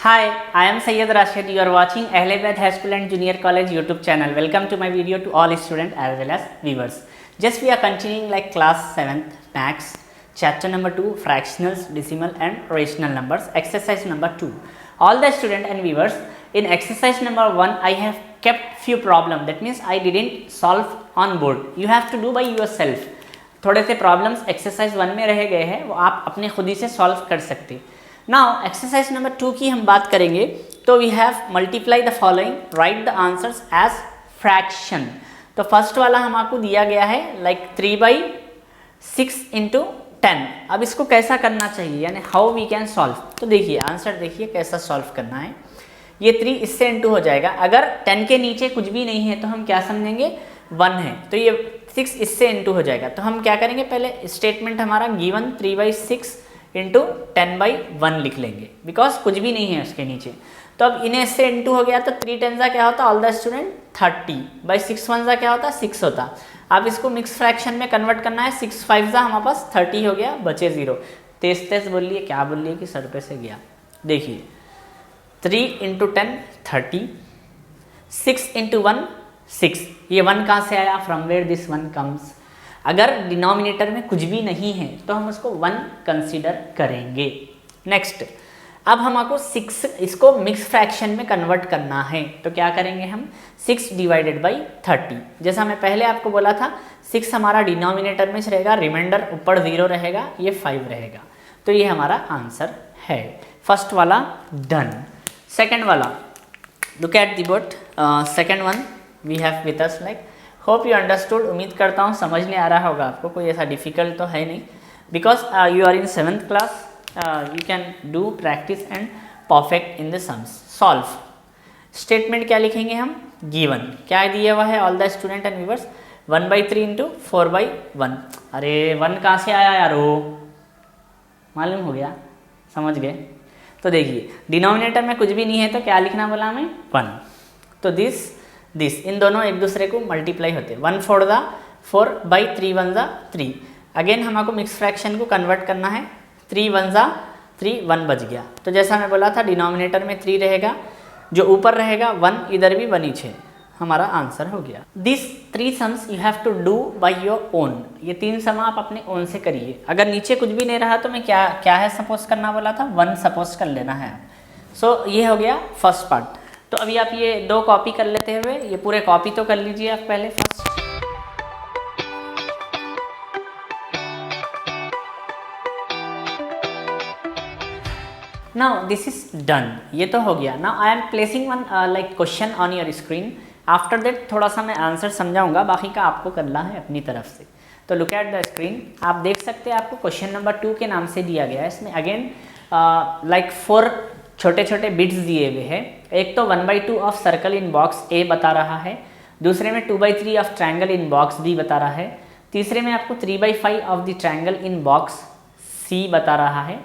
Hi, I am Syed Rashid. You are watching Ahlebad High School and Junior College YouTube channel. Welcome to my video to all students as well as viewers. Just we are continuing like class 7th Max, chapter number 2, fractionals, decimal and rational numbers, exercise number 2. All the students and viewers, in exercise number 1, I have kept few problem. That means I didn't solve on board. You have to do by yourself. थोड़े से problems exercise 1 में रह गए हैं, वो आप अपने खुद ही से सॉल्व कर सकते हैं. नाउ एक्सरसाइज नंबर 2 की हम बात करेंगे. तो we have multiply the following, write the answers as fraction. तो फर्स्ट वाला हम आपको दिया गया है लाइक 3/6 इंटू 10. अब इसको कैसा करना चाहिए, यानी हाउ वी कैन सॉल्व. तो देखिए आंसर, देखिए कैसा सॉल्व करना है. ये 3 इससे इंटू हो जाएगा. अगर 10 के नीचे कुछ भी नहीं है तो हम क्या समझेंगे, 1 है. तो ये 6 इससे इंटू हो जाएगा. तो हम क्या करेंगे, पहले स्टेटमेंट हमारा गिवन 3/6 इंटू 10/1 लिख लेंगे, बिकॉज कुछ भी नहीं है उसके नीचे. तो अब इन्हें इससे इंटू हो गया तो 3 10 क्या होता है, ऑल द स्टूडेंट 30/6 1 क्या होता है, 6 होता. अब इसको मिक्स फ्रैक्शन में कन्वर्ट करना है. 6 5 हमारे पास 30 हो गया, बचे 0. तेज बोलिए, क्या बोलिए कि सर पे से गया. देखिए 3 इंटू 10 30, 6 इंटू 1 6. ये 1 कहाँ से आया, फ्रॉम वेयर दिस 1 कम्स. अगर डिनोमिनेटर में कुछ भी नहीं है तो हम उसको 1 कंसीडर करेंगे. नेक्स्ट, अब हमको 6 इसको मिक्स फ्रैक्शन में कन्वर्ट करना है. तो क्या करेंगे हम, 6 डिवाइडेड बाई 30. जैसा मैं पहले आपको बोला था, 6 हमारा डिनोमिनेटर में रहेगा, रिमाइंडर ऊपर 0 रहेगा, ये 5 रहेगा. तो ये हमारा आंसर है. फर्स्ट वाला डन. सेकेंड वाला, look at the board. Second one we have with us. Like hope you understood. उम्मीद करता हूँ समझ में आ रहा होगा आपको, कोई ऐसा डिफिकल्ट तो है नहीं, because you are in 7th class. You can do practice and perfect in the sums. Solve statement क्या लिखेंगे हम, गिवन क्या दिया हुआ है, all the student and viewers, 1/3 into 4/1. अरे 1 कहाँ से आया यार, वो मालूम हो गया, समझ गए. तो देखिए डिनोमिनेटर में कुछ भी नहीं है तो क्या लिखना बोला हमें, 1. तो दिस इन दोनों एक दूसरे को मल्टीप्लाई होते हैं. 1 4 4/3 1 3. अगेन हमको मिक्स फ्रैक्शन को कन्वर्ट करना है. 3 1 3, 1 बच गया. तो जैसा मैं बोला था डिनोमिनेटर में 3 रहेगा, जो ऊपर रहेगा 1, इधर भी 1 नीचे. हमारा आंसर हो गया. This 3 sums you have to do by your own. ये 3 सम आप अपने ओन से करिए. अगर नीचे कुछ भी नहीं रहा तो मैं क्या है सपोज करना बोला था, 1 सपोज कर लेना है. सो ये हो गया फर्स्ट पार्ट. तो अभी आप ये 2 कॉपी कर लेते हुए ये पूरे कॉपी तो कर लीजिए आप पहले first. Now this is done. ये तो हो गया. Now I am placing one like question on your screen. After that थोड़ा सा मैं आंसर समझाऊंगा, बाकी का आपको करना है अपनी तरफ से. तो लुक एट द स्क्रीन. आप देख सकते हैं आपको क्वेश्चन नंबर 2 के नाम से दिया गया है. इसमें अगेन लाइक 4 छोटे छोटे बिट्स दिए हुए हैं. एक तो 1/2 of circle in box A बता रहा है, दूसरे में 2/3 of triangle in box B बता रहा है, तीसरे में आपको 3/5 of the triangle in box C बता रहा है.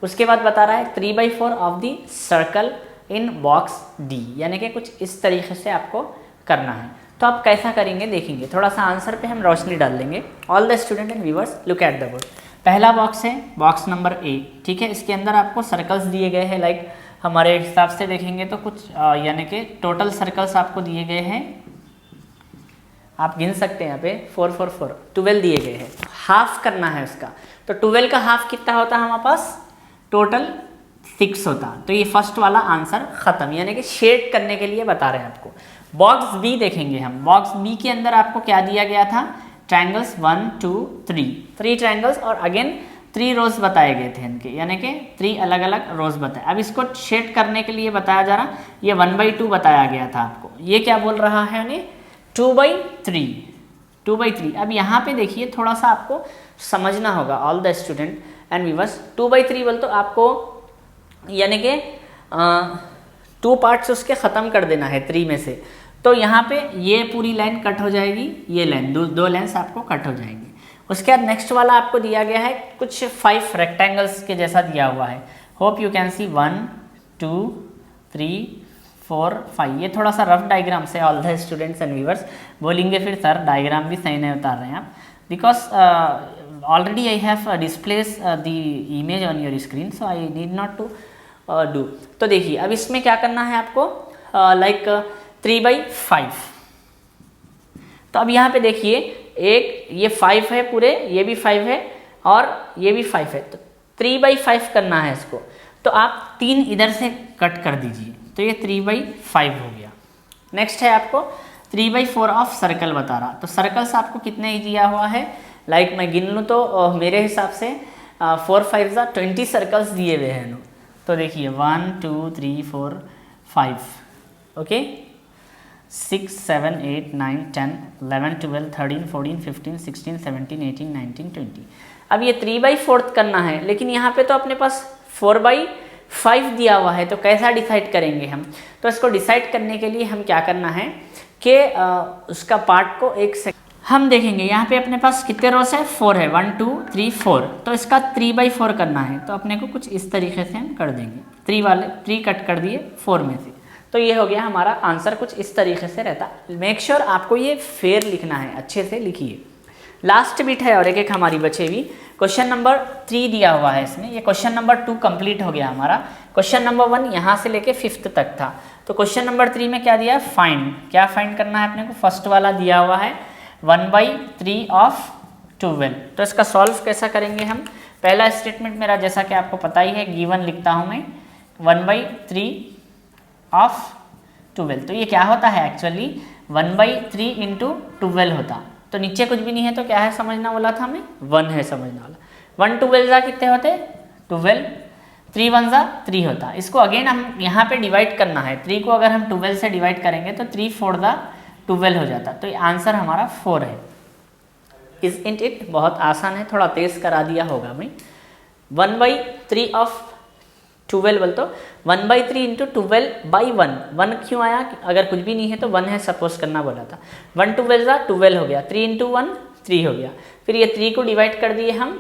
उसके बाद बता रहा है 3/4 of the circle in box D. यानी कि कुछ इस तरीके से आपको करना है. तो आप कैसा करेंगे देखेंगे. थोड़ा सा आंसर पे हम रोशनी डाल देंगे. All the student and viewers look at the board. पहला बॉक्स है बॉक्स नंबर ए. ठीक है, इसके अंदर आपको सर्कल्स दिए गए हैं. लाइक हमारे हिसाब से देखेंगे तो कुछ यानी कि टोटल सर्कल्स आपको दिए गए हैं, आप गिन सकते हैं यहाँ पे 4 4 4 12 दिए गए हैं. हाफ करना है उसका. तो 12 का हाफ कितना होता है हमारे पास, टोटल 6 होता. तो ये फर्स्ट वाला आंसर खत्म, यानी कि शेड करने के लिए बता रहे हैं आपको. बॉक्स बी देखेंगे हम. बॉक्स बी के अंदर आपको क्या दिया गया था, ट्रायंगल्स 1 2 3 ट्रायंगल्स और अगेन 3 रोज बताए गए थे इनके, यानी कि 3 अलग अलग रोज बताए. अब इसको शेड करने के लिए बताया जा रहा, ये 1/2 बताया गया था आपको. ये क्या बोल रहा है उन्हें, 2/3. अब यहाँ पे देखिए थोड़ा सा आपको समझना होगा all the student and viewers. 2/3 बोल तो आपको यानी कि 2 पार्ट्स उसके ख़त्म कर देना है 3 में से. तो यहाँ पे ये पूरी लाइन कट हो जाएगी, ये लाइन 2 लाइन्स आपको कट हो जाएंगी. उसके बाद नेक्स्ट वाला आपको दिया गया है कुछ 5 रेक्टेंगल्स के जैसा दिया हुआ है. Hope you can see 1 2 3 4 5. ये थोड़ा सा रफ डायग्राम से all the students and viewers बोलेंगे फिर सर डायग्राम भी सही नहीं उतार रहे हैं आप, because already I have displace the image on your screen, so I need not to do. तो देखिए अब इसमें क्या करना है आपको, लाइक 3/5। तो अब यहाँ पे देखिए एक ये 5 है पूरे, ये भी 5 है और ये भी 5 है, तो 3/5 करना है इसको। तो आप 3 इधर से कट कर दीजिए, तो ये 3/5 हो गया। नेक्स्ट है आपको 3/4 ऑफ सर्कल बता रहा, तो सर्कल्स आपको कितने दिया हुआ है, लाइक मैं गिन लूँ तो मेरे हिसाब से 4 5 20 सर्कल्स दिए हुए हैं। तो देखिए 1 2 3 4 5, ओके, 6 7 8 9 10 11 12 13 14 15 16 17 18 19 20। अब ये 3/4 करना है, लेकिन यहाँ पे तो अपने पास 4/5 दिया हुआ है, तो कैसा डिसाइड करेंगे हम। तो इसको डिसाइड करने के लिए हम क्या करना है कि उसका पार्ट को एक से हम देखेंगे। यहाँ पे अपने पास कितने रोज है, 4 है, 1 2 3 4, तो इसका 3/4 करना है, तो अपने को कुछ इस तरीके से हम कर देंगे। 3 कट कर दिए 4 में से, तो ये हो गया हमारा आंसर। कुछ इस तरीके से रहता। मेक श्योर आपको ये फेयर लिखना है, अच्छे से लिखिए। लास्ट बिट है और एक हमारी बचे हुई। क्वेश्चन नंबर 3 दिया हुआ है इसमें, ये क्वेश्चन नंबर 2 कंप्लीट हो गया हमारा। क्वेश्चन नंबर 1 यहाँ से लेके 5th तक था। तो क्वेश्चन नंबर 3 में क्या दिया है, फाइंड। क्या फाइंड करना है अपने को, फर्स्ट वाला दिया हुआ है 1/3 ऑफ 12। तो इसका सॉल्व कैसा करेंगे हम। पहला स्टेटमेंट मेरा जैसा कि आपको पता ही है, गिवन लिखता हूँ मैं 1/3 ऑफ 12। तो ये क्या होता है एक्चुअली 1/3 इंटू 12 होता। तो नीचे कुछ भी नहीं है, तो क्या है समझना बोला था हमें, 1 है समझना वाला। 1 12 जा कितने होते, 12, 3 1 जा 3 होता। इसको अगेन हम यहाँ पे डिवाइड करना है। 3 को अगर हम 12 से डिवाइड करेंगे तो 3 4 जा 12 हो जाता। तो ये आंसर हमारा 4 है। इज इंट इट, बहुत आसान है, थोड़ा तेज करा दिया होगा भाई। 1/3 ऑफ 12 बोल तो 1/3 इंटू 12/1। 1 क्यों आया, अगर कुछ भी नहीं है तो 1 है सपोज करना बोला था। 1 12 जा 12 हो गया, 3 इंटू 1 3 हो गया। फिर ये 3 को डिवाइड कर दिए हम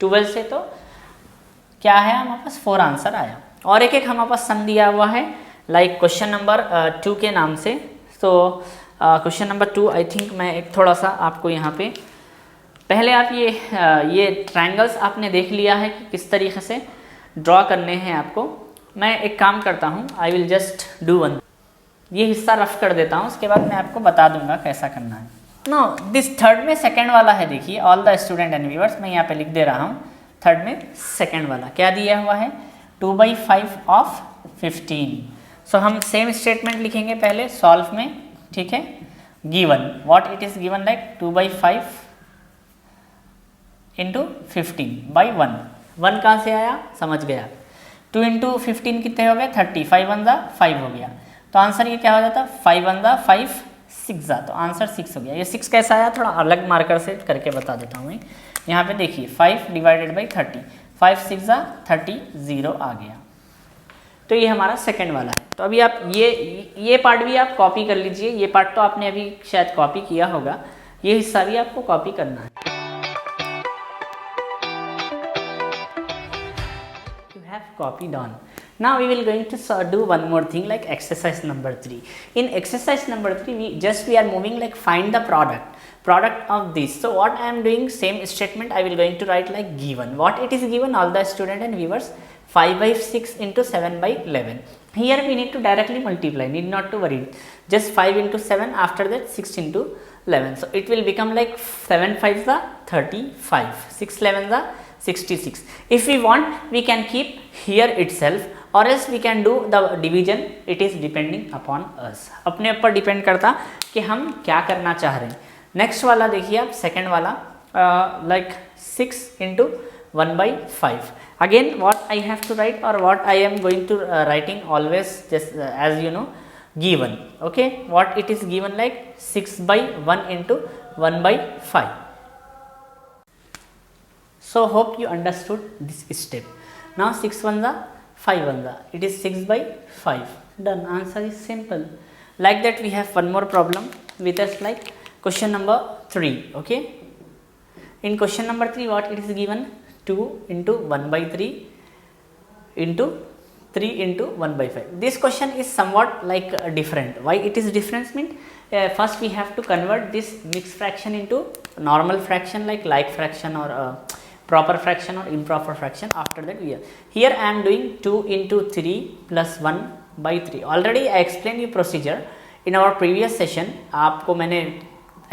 12 से, तो क्या है हमारे पास 4 आंसर आया। और एक हमारे पास सम दिया हुआ है, लाइक क्वेश्चन नंबर 2 के नाम से। तो क्वेश्चन नंबर 2 आई थिंक मैं एक थोड़ा सा आपको यहाँ पे, पहले आप ये ट्रायंगल्स आपने देख लिया है कि किस तरीके से ड्रॉ करने हैं आपको। मैं एक काम करता हूँ, I will just do one, ये हिस्सा रफ कर देता हूँ, उसके बाद मैं आपको बता दूंगा कैसा करना है। नो दिस थर्ड में सेकंड वाला है, देखिए all the student and viewers, मैं यहाँ पे लिख दे रहा हूँ। थर्ड में सेकंड वाला क्या दिया हुआ है, 2/5 ऑफ 15। सो हम सेम स्टेटमेंट लिखेंगे पहले सॉल्व में, ठीक है। Given what it is given, like 2/5 into 15/1। 1 कहाँ से आया समझ गया। 2 इंटू 15 कितने हो गए, 30। 5 1 जा 5 हो गया, तो आंसर ये क्या हो जाता, 5 1 जा 5 6 जा, तो आंसर 6 हो गया। ये 6 कैसा आया, थोड़ा अलग मार्कर से करके बता देता हूँ मैं। यहाँ पे देखिए 5 डिवाइडेड बाई 30, 5 6 जा 30, 0 आ गया। तो ये हमारा सेकंड वाला है। तो अभी आप ये पार्ट भी आप कॉपी कर लीजिए। ये पार्ट तो आपने अभी शायद कॉपी किया होगा, ये हिस्सा भी आपको कॉपी करना है। Copied on. Now we will going to do one more thing, like exercise number 3. In exercise number 3 we are moving like find the product of this. So what I am doing, same statement I will going to write like given. What it is given, all the student and viewers, 5/6 into 7/11. Here we need to directly multiply, need not to worry, just 5 into 7, after that 6 into 11. So it will become like 7 5 the 35, 6 11 the 66. If we want we can keep here itself, or else we can do the division. It is depending upon us, अपने ऊपर depend करता कि हम क्या करना चाह रहे हैं। नेक्स्ट वाला देखिए आप, सेकेंड वाला, like 6 into 1/5. Again what I have to write, or what I am going to writing always, just as you know, given. Okay, what it is given, like 6/1 into 1/5. So hope you understood this step. Now 6 1 जा 5 1 जा, it is 6/5. Done. Answer is simple. Like that we have one more problem with us, like question number 3. Okay. In question number 3 what it is given, 2 into 1/3 into 3 into 1/5. This question is somewhat like different. Why it is different mean, first we have to convert this mixed fraction into normal fraction, like fraction or proper fraction or improper fraction. After that we are here I am doing 2 into 3 plus 1 by 3. Already I explained you procedure in our previous session, आपको मैंने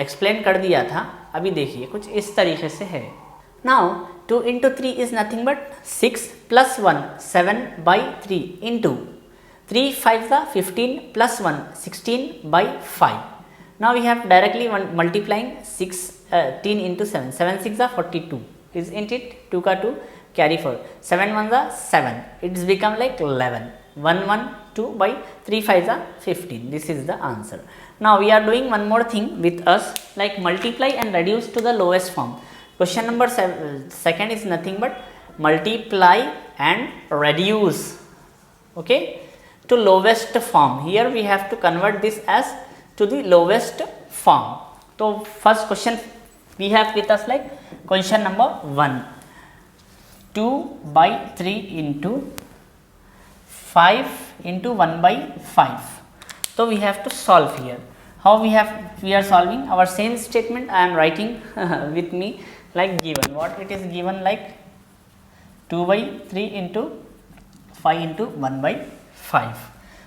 explain कर दिया था. अभी देखिए कुछ इस तरीके से है. Now 2 into 3 is nothing but 6 plus 1 7 by 3 into 3 5 the 15 plus 1 16 by 5. Now we have directly multiplying 16 into 7. 7 6 the 42. Isn't it? 2 का 2 carry 4. 7 1 the 7. It's become like 11. 1 1 2 by 3 5 the 15. This is the answer. Now we are doing one more thing with us, like multiply and reduce to the lowest form. Question number 2 is nothing but multiply and reduce, okay, to lowest form. Here we have to convert this as to the lowest form. So first question we have with us like question number 1, 2 by 3 into 5 into 1 by 5. So we have to solve here. How we are solving? Our same statement I am writing with me like given. What it is given, like 2 by 3 into 5 into 1 by 5.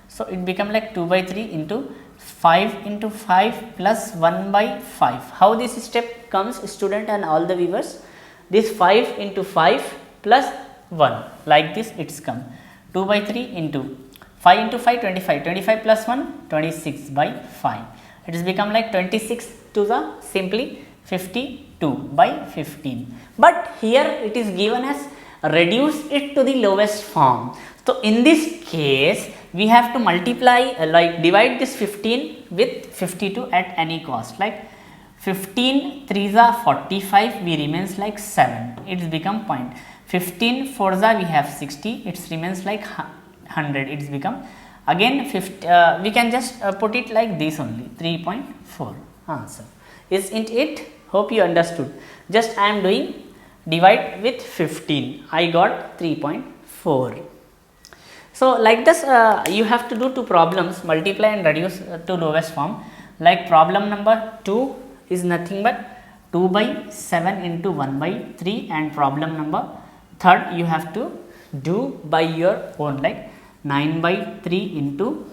So it become like 2 by 3 into 5 into 5 plus 1 by 5. How this step comes, student and all the viewers? This 5 into 5 plus 1, like this it's come. 2 by 3 into 5 into 5 25, 25 plus 1 26 by 5. It has become like 26 to the simply 52 by 15. But here it is given as reduce it to the lowest form. So in this case we have to multiply, like divide this 15 with 52 at any cost. Like 15 3s are 45, we remains like 7. It's become point. 15 4s are we have 60, it remains like 100. It's become again 50. We can just put it like this only, 3.4 answer. Isn't it? Hope you understood. Just I am doing divide with 15. I got 3.4. So like this you have to do two problems, multiply and reduce to lowest form. Like problem number 2 is nothing but 2 by 7 into 1 by 3, and problem number 3 you have to do by your own, like 9 by 3 into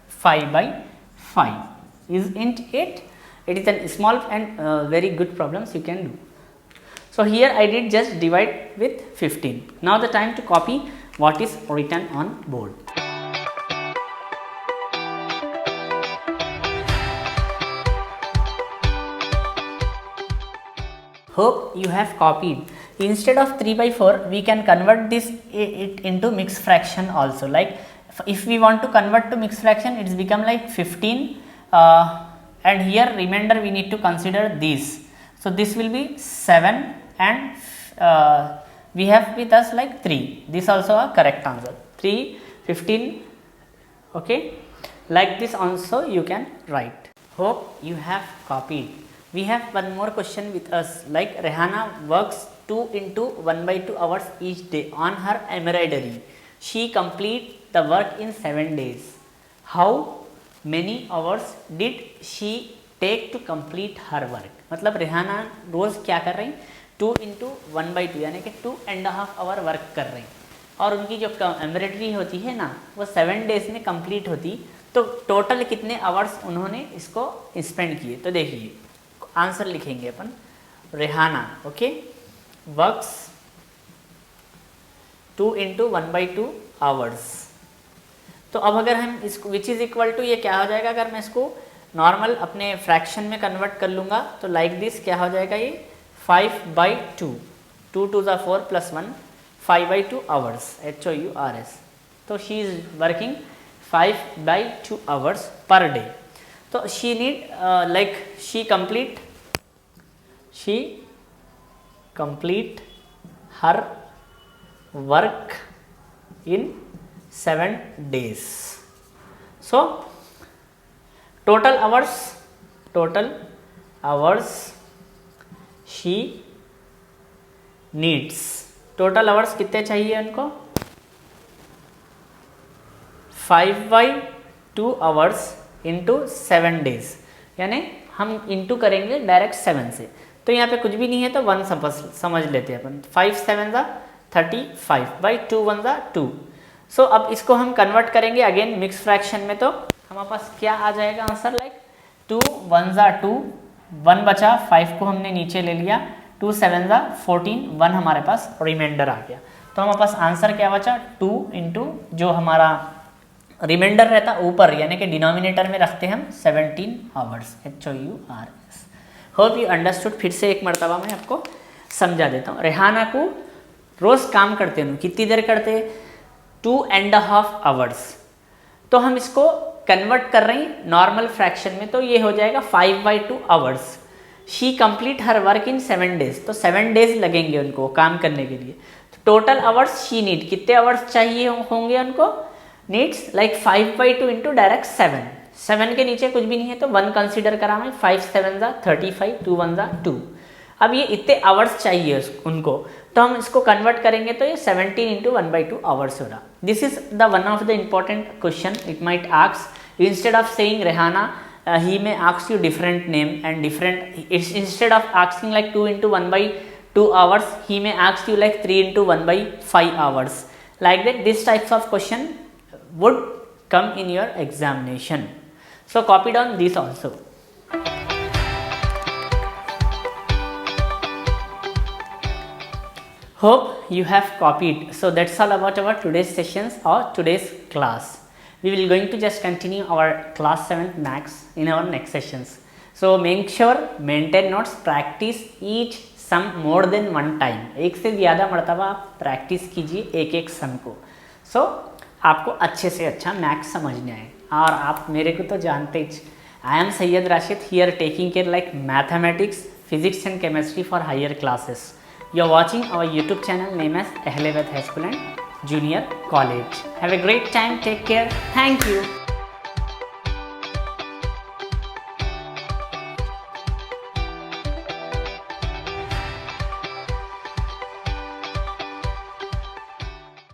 5 by 5. Isn't it? It is a small and very good problems you can do. So here I did just divide with 15. Now the time to copy what is written on board. Hope you have copied. Instead of 3 by 4 we can convert this it into mixed fraction also. Like if we want to convert to mixed fraction, it's become like 15 and here remainder we need to consider this. So this will be 7 and we have with us like 3. This also a correct answer. 3 15, okay, like this also you can write. Hope you have copied. We have one more question with us, like Rehana works 2 into 1 by 2 hours each day on her embroidery. She complete the work in 7 days. How many hours did she take to complete her work? मतलब रेहाना रोज क्या कर रही, 2 into 1 by 2 यानी कि 2.5 our work कर रही, और उनकी जो एम्ब्रॉयडरी होती है ना वो 7 डेज में कंप्लीट होती, तो टोटल कितने आवर्स उन्होंने इसको स्पेंड किए. तो देखिए आंसर लिखेंगे अपन, Rehana okay works 2 into 1 by 2 hours. तो अब अगर हम इसको विच इज इक्वल टू, ये क्या हो जाएगा अगर मैं इसको नॉर्मल अपने फ्रैक्शन में कन्वर्ट कर लूँगा तो लाइक दिस क्या हो जाएगा, ये 5 by 2, 2 to the 4 plus 1, 5 by 2 hours, HOURS. तो she is working 5 by 2 hours per day. तो she need like she complete her work in 7 days. So total hours she needs, total hours कितने चाहिए उनको, 5 by 2 hours into 7 days, यानी हम into करेंगे direct 7 से. तो यहाँ पे कुछ भी नहीं है तो 1 समझ लेते हैं अपन। 5 7 ज़ा 35 बाई 2 1 ज़ा 2। सो अब इसको हम कन्वर्ट करेंगे अगेन मिक्स फ्रैक्शन में, तो हमारे पास क्या आ जाएगा आंसर, लाइक 2 1 ज़ा 2, 1 बचा, 5 को हमने नीचे ले लिया, 2 7 ज़ा 14, 1 हमारे पास रिमाइंडर आ गया। तो हमारे पास आंसर क्या बचा, 2 इंटू जो हमारा रिमाइंडर रहता ऊपर यानी कि डिनोमिनेटर में रखते हैं हम 17 hours, HOURS। Hope you understood. फिर से एक मरतबा मैं आपको समझा देता हूँ। रेहाना को रोज़ काम करते हैं, कितनी देर करते हैं, 2.5 आवर्स। तो हम इसको कन्वर्ट कर रहे हैं नॉर्मल फ्रैक्शन में, तो ये हो जाएगा 5/2 hours. She complete her work in 7 days, तो 7 डेज लगेंगे उनको काम करने के लिए। तो टोटल आवर्स शी नीड, कितने आवर्स चाहिए होंगे उनको, नीड्स लाइक 5/2 इंटू डायरेक्ट 7। 7 के नीचे कुछ भी नहीं है तो 1 कंसिडर करा मैं, 5 7 ज़ा 35, 2 1 ज़ा 2। अब ये इतने आवर्स चाहिए उनको, तो हम इसको कन्वर्ट करेंगे तो ये 17 इंटू 1/2 आवर्स हो रहा। This is the one of the important question it might ask, instead of saying Rehana he may ask you different name and different, instead of asking like 2 into 1/2 hours, he may ask you like 3 into 1/5 hours, like that. This types of question would come in your examination, so copy down this also. Hope you have copied. So that's all about our today's sessions or today's class. We will going to just continue our class 7th max in our next sessions. So make sure maintain notes, practice each sum more than one time. एक से ज़्यादा मरतबा आप practice कीजिए एक एक सम को, so आपको अच्छे से अच्छा मैथ्स समझने आए। और आप मेरे को तो जानते ही, I am Syed Rashid here taking care like mathematics, physics and chemistry for higher classes. You are watching our YouTube channel name as Ahle Beth High School and Junior College. Have a great time. Take care. Thank you.